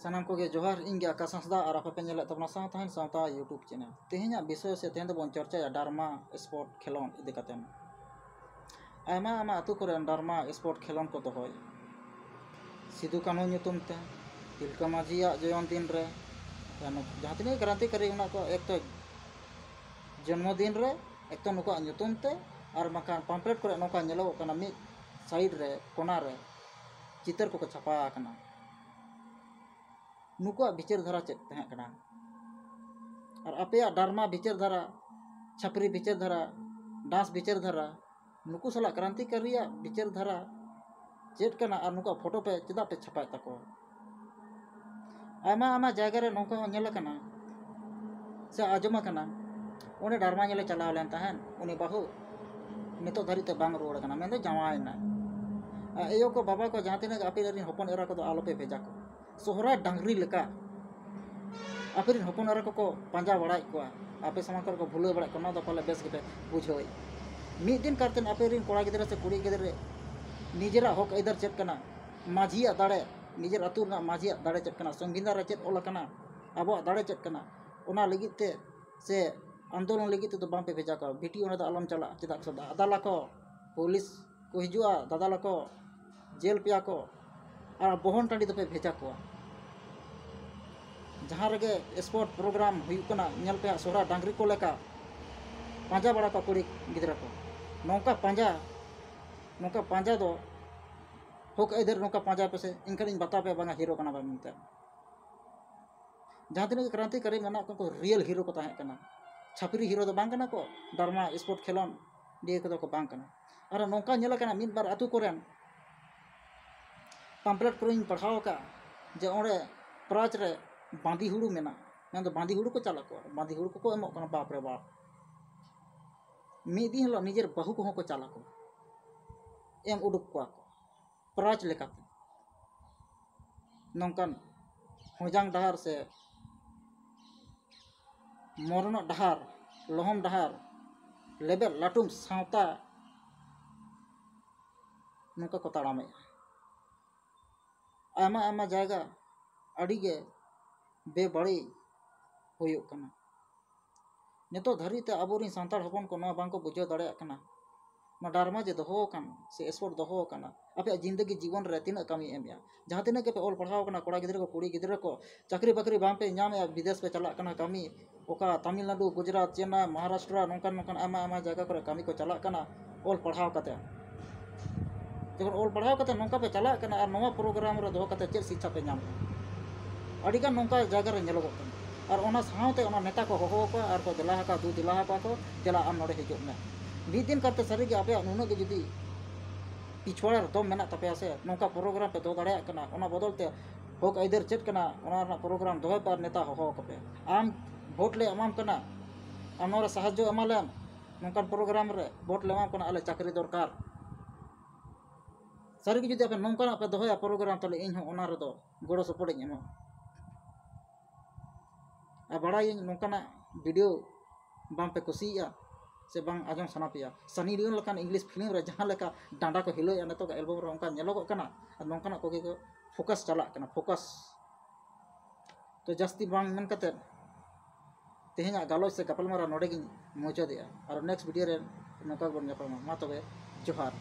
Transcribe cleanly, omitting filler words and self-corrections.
सानाम को जोहार इंगे आकाश हंसदा और आपे पेल तबना सावताहन सावता यूट्यूब चैनल तेहना विषय से तेहन बन चर्चा डारमा स्पोर्ट खेलोन इदी कातेन आयमा आमा आतु करे डारमा स्पोर्ट खेलोन को दोहय सिदु कानू ᱧᱩᱛᱩᱢ ते तिलका माझिया जयन दिन रे जहाँ तीन क्रांतिकारी उना को एक तो जन्मदिन रे एक तो नुका ᱧᱩᱛᱩᱢ ते और मकान पम्पलेट करे नौका नेलो कना मिद साइड रे कोना रे चित्र को छापा कना नुका विचार धारा चेक तहे कना और अपया डारमा विचार धारा छापरी विचार धारा डांस विचार धारा नुकु सला क्रांतिकारी विचार धारा चेक कना और नुका फोटो पे चेदा पे छापा तको आमा आमा जगह रे नौका नेल कना से आजमा कना उन्हें डारमा नेले चलाव लेन तहन उनी बाहु नितो धरी ते बांग रोड कना मेन जावायना एयो को बाबा को जहाँ तीन आपे हपन एरा को आलोपे भेजा को सोहरा डांगरी लेका आपे हपन एरा को पांजा बड़ा को आपे समाकर को भूल बड़ा को पाले बेस के बुझो मिद दिन करते आपे कोड़ा गिदरे से कुड़ी गिदरे निजेरा हक इधर चेक कना माझिया दाड़े निजेर अतु ना माझिया दाड़े चेक कना संविधान रे चेक ओल कना अब दाड़े चेक कना ओना लगित ते से आंदोलन लगित तो बांपे भेजा को बिटी ओना दा आलम चला चेदा से दादा को पुलिस को हिजुआ दादा को जेल पिया को और बहन टाँडी पे भेजा को जहाँ रगे स्पोर्ट प्रोग्राम हुई नेल पे सोहरा डांगरी को लेका पांजा बड़ा को कुड़ी गिदरा को नौका पांजा दो होक इधर नौका पांजा पे से इनका बता पे बांगा हीरो कना बनते जहाँ तीन क्रांतिकारी मेना को रियल हीरो को तहे कना छापरी हीरो तो बांग कना को डारमा स्पोर्ट खेलोन दिए को बांग कना और नौका नेल कना मिद बार आतु कोरेन पम्पलेट को पढ़ाव का जे ओंडे प्राच रे बांदी हुड़ू मेना मैं बांदी हुड़ू को चला को बांदी हुड़ू को एमो कना बाप रे बाप मिद दिन निजेर बहु को चला को एम उडुक को प्राच लेकाते नौकान होजांग डहार से मरण डहार लोहम डहार लेबेल लाटुम सावता नौका को ताड़ामे आमा आमा जायगा अड़ीगे बेबड़ी हुयुक कना नितो धरी ते आबोरी सांतार हपन को ना बांको बुझो दाड़े कना ना डारमा जे दोहो कन से स्पोर्ट दोहो कना आपे जिंदगी जीवन रे तीना कमी एमया जहाँ तीना के पे ओल पढ़ाव कना कोड़ा गिदरे को कुड़ी गिदरे को चाकरी बाकरी बाम पे नाम विदेश पे चला कना कमी ओका तमिलनाडु गुजरात चेन्नई महाराष्ट्र नौकान नौकान आमा आमा जगह करे कमी को चला कना ओल पढ़ाव कते जब ओल पढ़ाव कते नौका पे चला कना और नवा प्रोग्राम रे दोहो कते चेर शिक्षा पे नाम अड़ीगान नौका जगह रे नेलो और ओना सावते ओना नेता को होहो को और को दिला का दू दिला को चला आम नोडे हिजुक में मिद दिन करते सारी के आपे नुना के जुदी पिछवाड़ा दम मेना तपया से नौका प्रोग्राम पे दो दाड़े कना ओना बदलते होक इधर चेक कना ओना प्रोग्राम दोहे पर नेता होहो कपे आम वोट ले अमाम कना आमरा साहाय्य एमालेम नौकान प्रोग्राम रे वोट ले अमाम कना आले चाकरी दरकार सारी के जुदी आपे नौकान पे दोहे प्रोग्राम तले इन हो ओना रे दो गोड़ो सपोर्ट एमो आ बड़ाई नौकाना वीडियो बाम पे कुसिया से बांग आजम सना पिया सनी लियोन लकान इंग्लिश फिल्म रे जहाँ लेका डांडा को हिलो या तो एल्बम रे उनका नेलो कना और नौकाना को फोकस चला कना फोकस तो जास्ती बांग मन कते तेहना गालोच से गपलमारा नोडे गिन मौजूद और नेक्स्ट वीडियो रे नौका बन मा तबे जोहार।